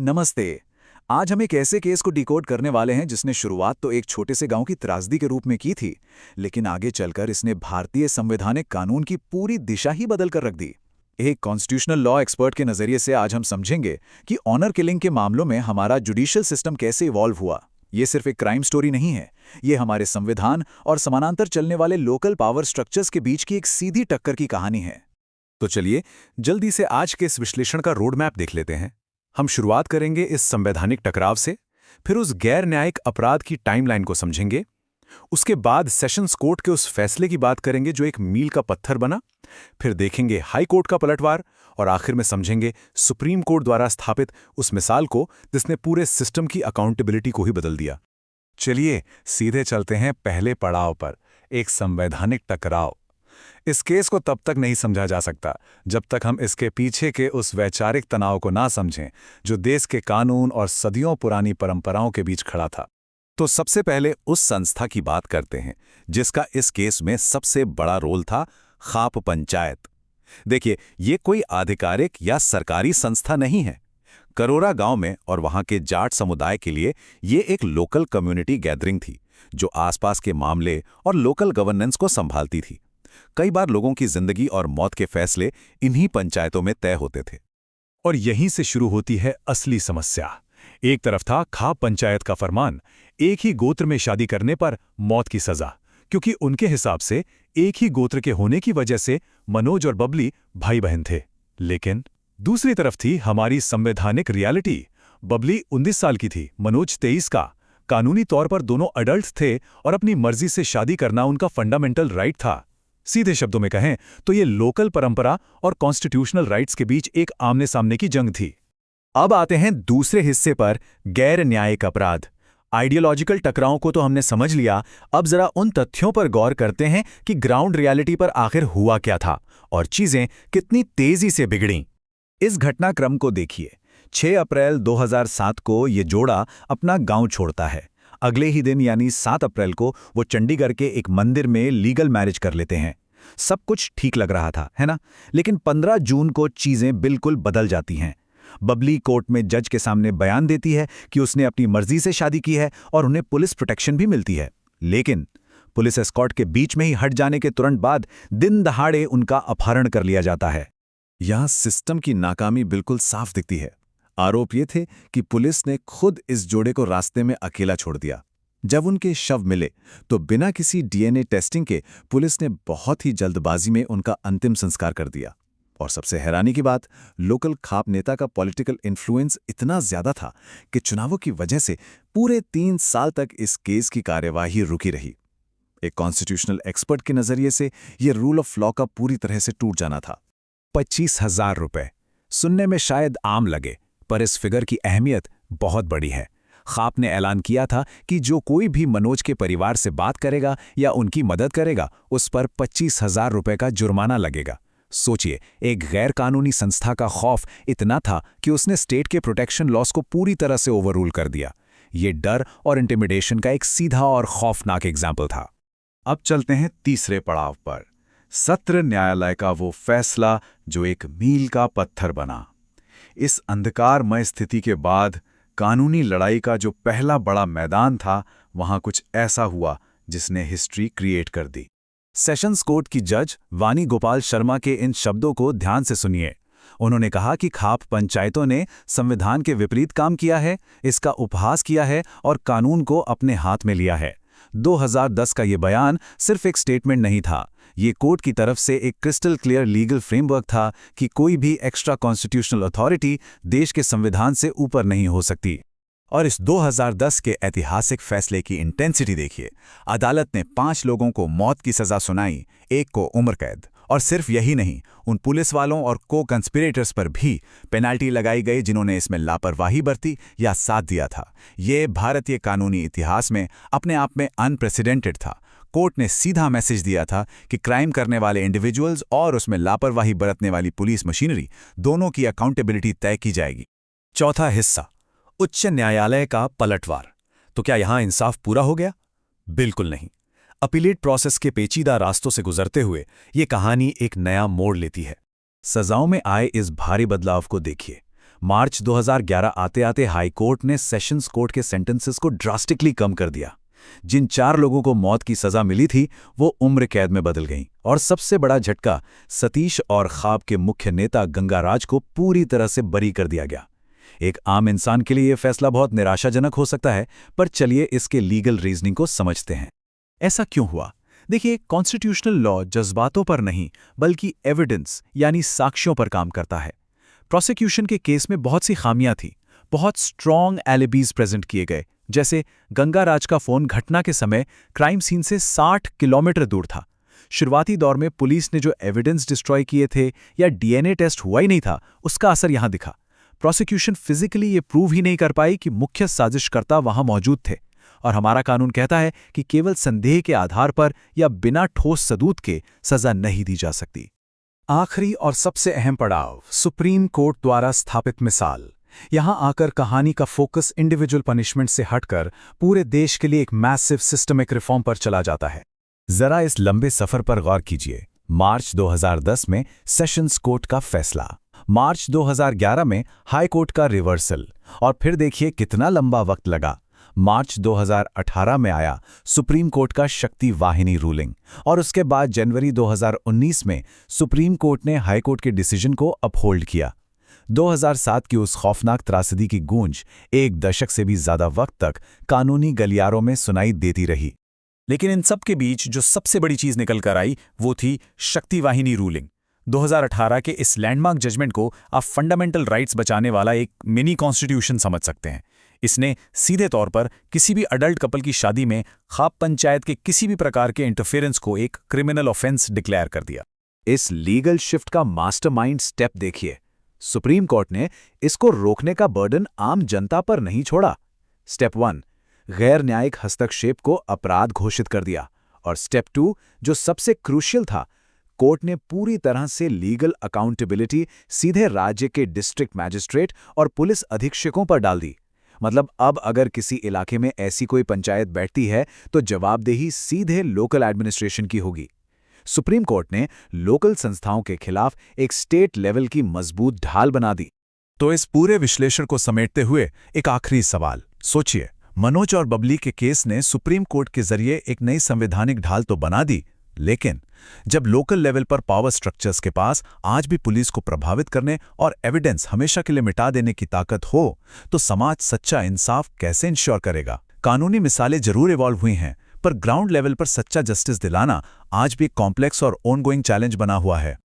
नमस्ते। आज हम एक ऐसे केस को डिकोड करने वाले हैं जिसने शुरुआत तो एक छोटे से गांव की त्रासदी के रूप में की थी, लेकिन आगे चलकर इसने भारतीय संवैधानिक कानून की पूरी दिशा ही बदल कर रख दी। एक कॉन्स्टिट्यूशनल लॉ एक्सपर्ट के नजरिए से आज हम समझेंगे कि ऑनर किलिंग के मामलों में हमारा जुडिशियल सिस्टम कैसे इवॉल्व हुआ। ये सिर्फ एक क्राइम स्टोरी नहीं है, ये हमारे संविधान और समानांतर चलने वाले लोकल पावर स्ट्रक्चर्स के बीच की एक सीधी टक्कर की कहानी है। तो चलिए जल्दी से आज के इस विश्लेषण का रोड मैप देख लेते हैं। हम शुरुआत करेंगे इस संवैधानिक टकराव से, फिर उस गैर न्यायिक अपराध की टाइमलाइन को समझेंगे। उसके बाद सेशंस कोर्ट के उस फैसले की बात करेंगे जो एक मील का पत्थर बना। फिर देखेंगे हाई कोर्ट का पलटवार और आखिर में समझेंगे सुप्रीम कोर्ट द्वारा स्थापित उस मिसाल को जिसने पूरे सिस्टम की अकाउंटेबिलिटी को ही बदल दिया। चलिए सीधे चलते हैं पहले पड़ाव पर, एक संवैधानिक टकराव। इस केस को तब तक नहीं समझा जा सकता जब तक हम इसके पीछे के उस वैचारिक तनाव को ना समझें जो देश के कानून और सदियों पुरानी परंपराओं के बीच खड़ा था। तो सबसे पहले उस संस्था की बात करते हैं जिसका इस केस में सबसे बड़ा रोल था, खाप पंचायत। देखिए, ये कोई आधिकारिक या सरकारी संस्था नहीं है। करोरा गांव में और वहां के जाट समुदाय के लिए ये एक लोकल कम्युनिटी गैदरिंग थी जो आसपास के मामले और लोकल गवर्नेंस को संभालती थी। कई बार लोगों की जिंदगी और मौत के फैसले इन्हीं पंचायतों में तय होते थे। और यहीं से शुरू होती है असली समस्या। एक तरफ था खाप पंचायत का फरमान, एक ही गोत्र में शादी करने पर मौत की सजा, क्योंकि उनके हिसाब से एक ही गोत्र के होने की वजह से मनोज और बबली भाई बहन थे। लेकिन दूसरी तरफ थी हमारी संवैधानिक रियलिटी। बबली 19 साल की थी, मनोज 23 का। कानूनी तौर पर दोनों अडल्ट थे और अपनी मर्जी से शादी करना उनका फंडामेंटल राइट था। सीधे शब्दों में कहें तो ये लोकल परंपरा और कॉन्स्टिट्यूशनल राइट्स के बीच एक आमने सामने की जंग थी। अब आते हैं दूसरे हिस्से पर, गैर न्यायिक अपराध। आइडियोलॉजिकल टकराव को तो हमने समझ लिया, अब जरा उन तथ्यों पर गौर करते हैं कि ग्राउंड रियलिटी पर आखिर हुआ क्या था और चीजें कितनी तेजी से बिगड़ीं। इस घटनाक्रम को देखिए। 6 अप्रैल 2007 को ये जोड़ा अपना गांव छोड़ता है। अगले ही दिन यानी 7 अप्रैल को वो चंडीगढ़ के एक मंदिर में लीगल मैरिज कर लेते हैं। सब कुछ ठीक लग रहा था, है ना? लेकिन 15 जून को चीजें बिल्कुल बदल जाती हैं। बबली कोर्ट में जज के सामने बयान देती है कि उसने अपनी मर्जी से शादी की है और उन्हें पुलिस प्रोटेक्शन भी मिलती है। लेकिन पुलिस एस्कॉर्ट के बीच में ही हट जाने के तुरंत बाद दिन दहाड़े उनका अपहरण कर लिया जाता है। यहां सिस्टम की नाकामी बिल्कुल साफ दिखती है। आरोप ये थे कि पुलिस ने खुद इस जोड़े को रास्ते में अकेला छोड़ दिया। जब उनके शव मिले तो बिना किसी डीएनए टेस्टिंग के पुलिस ने बहुत ही जल्दबाजी में उनका अंतिम संस्कार कर दिया। और सबसे हैरानी की बात, लोकल खाप नेता का पॉलिटिकल इन्फ्लुएंस इतना ज्यादा था कि चुनावों की वजह से पूरे 3 साल तक इस केस की कार्यवाही रुकी रही। एक कॉन्स्टिट्यूशनल एक्सपर्ट के नजरिए से यह रूल ऑफ लॉ का पूरी तरह से टूट जाना था। 25,000 रुपए सुनने में शायद आम लगे, पर इस फिगर की अहमियत बहुत बड़ी है। खाप ने ऐलान किया था कि जो कोई भी मनोज के परिवार से बात करेगा या उनकी मदद करेगा, उस पर 25,000 रुपए का जुर्माना लगेगा। सोचिए, एक गैर कानूनी संस्था का खौफ इतना था कि उसने स्टेट के प्रोटेक्शन लॉस को पूरी तरह से ओवररूल कर दिया। ये डर और इंटिमिडेशन का एक सीधा और खौफनाक एग्जाम्पल था। अब चलते हैं तीसरे पड़ाव पर, सत्र न्यायालय का वो फैसला जो एक मील का पत्थर बना। इस अंधकारमय स्थिति के बाद कानूनी लड़ाई का जो पहला बड़ा मैदान था, वहां कुछ ऐसा हुआ जिसने हिस्ट्री क्रिएट कर दी। सेशंस कोर्ट की जज वानी गोपाल शर्मा के इन शब्दों को ध्यान से सुनिए। उन्होंने कहा कि खाप पंचायतों ने संविधान के विपरीत काम किया है, इसका उपहास किया है और कानून को अपने हाथ में लिया है। 2010 का ये बयान सिर्फ एक स्टेटमेंट नहीं था, ये कोर्ट की तरफ से एक क्रिस्टल क्लियर लीगल फ्रेमवर्क था कि कोई भी एक्स्ट्रा कॉन्स्टिट्यूशनल अथॉरिटी देश के संविधान से ऊपर नहीं हो सकती। और इस 2010 के ऐतिहासिक फैसले की इंटेंसिटी देखिए। अदालत ने 5 लोगों को मौत की सजा सुनाई, एक को उम्र कैद। और सिर्फ यही नहीं, उन पुलिस वालों और को कंस्पिरेटर्स पर भी पेनाल्टी लगाई गई जिन्होंने इसमें लापरवाही बरती या साथ दिया था। ये भारतीय कानूनी इतिहास में अपने आप में अनप्रेसिडेंटेड था। कोर्ट ने सीधा मैसेज दिया था कि क्राइम करने वाले इंडिविजुअल्स और उसमें लापरवाही बरतने वाली पुलिस मशीनरी दोनों की अकाउंटेबिलिटी तय की जाएगी। चौथा हिस्सा, उच्च न्यायालय का पलटवार। तो क्या यहां इंसाफ पूरा हो गया? बिल्कुल नहीं। अपीलेट प्रोसेस के पेचीदा रास्तों से गुजरते हुए ये कहानी एक नया मोड़ लेती है। सजाओं में आए इस भारी बदलाव को देखिए। मार्च 2011 आते आते हाई कोर्ट ने सेशंस कोर्ट के सेंटेंसेस को ड्रास्टिकली कम कर दिया। जिन 4 लोगों को मौत की सजा मिली थी वो उम्र कैद में बदल गईं, और सबसे बड़ा झटका, सतीश और ख्वाब के मुख्य नेता गंगाराज को पूरी तरह से बरी कर दिया गया। एक आम इंसान के लिए यह फैसला बहुत निराशाजनक हो सकता है, पर चलिए इसके लीगल रीजनिंग को समझते हैं। ऐसा क्यों हुआ? देखिए, कॉन्स्टिट्यूशनल लॉ जज्बातों पर नहीं बल्कि एविडेंस यानी साक्ष्यों पर काम करता है। प्रोसिक्यूशन के केस में बहुत सी खामियां थी, बहुत स्ट्रॉन्ग एलिबीज प्रेजेंट किए गए, जैसे गंगाराज का फोन घटना के समय क्राइम सीन से 60 किलोमीटर दूर था। शुरुआती दौर में पुलिस ने जो एविडेंस डिस्ट्रॉय किए थे या डीएनए टेस्ट हुआ ही नहीं था, उसका असर यहां दिखा। प्रोसिक्यूशन फिजिकली ये प्रूव ही नहीं कर पाई कि मुख्य साजिशकर्ता वहां मौजूद थे, और हमारा कानून कहता है कि केवल संदेह के आधार पर या बिना ठोस सबूत के सजा नहीं दी जा सकती। आखिरी और सबसे अहम पड़ाव, सुप्रीम कोर्ट द्वारा स्थापित मिसाल। यहां आकर कहानी का फोकस इंडिविजुअल पनिशमेंट से हटकर पूरे देश के लिए एक मैसिव सिस्टमिक रिफॉर्म पर चला जाता है। जरा इस लंबे सफर पर गौर कीजिए। मार्च 2010 में सेशंस कोर्ट का फैसला, मार्च 2011 में हाई कोर्ट का रिवर्सल, और फिर देखिए कितना लंबा वक्त लगा। मार्च 2018 में आया सुप्रीम कोर्ट का शक्ति वाहिनी रूलिंग, और उसके बाद जनवरी 2019 में सुप्रीम कोर्ट ने हाई कोर्ट के डिसीजन को अपहोल्ड किया। 2007 की उस खौफनाक त्रासदी की गूंज एक दशक से भी ज्यादा वक्त तक कानूनी गलियारों में सुनाई देती रही। लेकिन इन सब के बीच जो सबसे बड़ी चीज निकल कर आई वो थी शक्ति वाहिनी रूलिंग। 2018 के इस लैंडमार्क जजमेंट को आप फंडामेंटल राइट्स बचाने वाला एक मिनी कॉन्स्टिट्यूशन समझ सकते हैं। इसने सीधे तौर पर किसी भी अडल्ट कपल की शादी में ख्वाब पंचायत के किसी भी प्रकार के इंटरफेरेंस को एक क्रिमिनल ऑफेंस डिक्लेयर कर दिया। इस लीगल शिफ्ट का मास्टरमाइंड स्टेप देखिए। सुप्रीम कोर्ट ने इसको रोकने का बर्डन आम जनता पर नहीं छोड़ा। स्टेप 1, गैर न्यायिक हस्तक्षेप को अपराध घोषित कर दिया, और स्टेप 2, जो सबसे क्रूशियल था, कोर्ट ने पूरी तरह से लीगल अकाउंटेबिलिटी सीधे राज्य के डिस्ट्रिक्ट मैजिस्ट्रेट और पुलिस अधीक्षकों पर डाल दी। मतलब अब अगर किसी इलाके में ऐसी कोई पंचायत बैठती है तो जवाबदेही सीधे लोकल एडमिनिस्ट्रेशन की होगी। सुप्रीम कोर्ट ने लोकल संस्थाओं के खिलाफ एक स्टेट लेवल की मजबूत ढाल बना दी। तो इस पूरे विश्लेषण को समेटते हुए एक आखिरी सवाल सोचिए। मनोज और बबली के केस ने सुप्रीम कोर्ट के जरिए एक नई संवैधानिक ढाल तो बना दी, लेकिन जब लोकल लेवल पर पावर स्ट्रक्चर्स के पास आज भी पुलिस को प्रभावित करने और एविडेंस हमेशा के लिए मिटा देने की ताकत हो, तो समाज सच्चा इंसाफ कैसे इंश्योर करेगा? कानूनी मिसालें जरूर इवॉल्व हुई हैं, पर ग्राउंड लेवल पर सच्चा जस्टिस दिलाना आज भी कॉम्प्लेक्स और ऑनगोइंग चैलेंज बना हुआ है।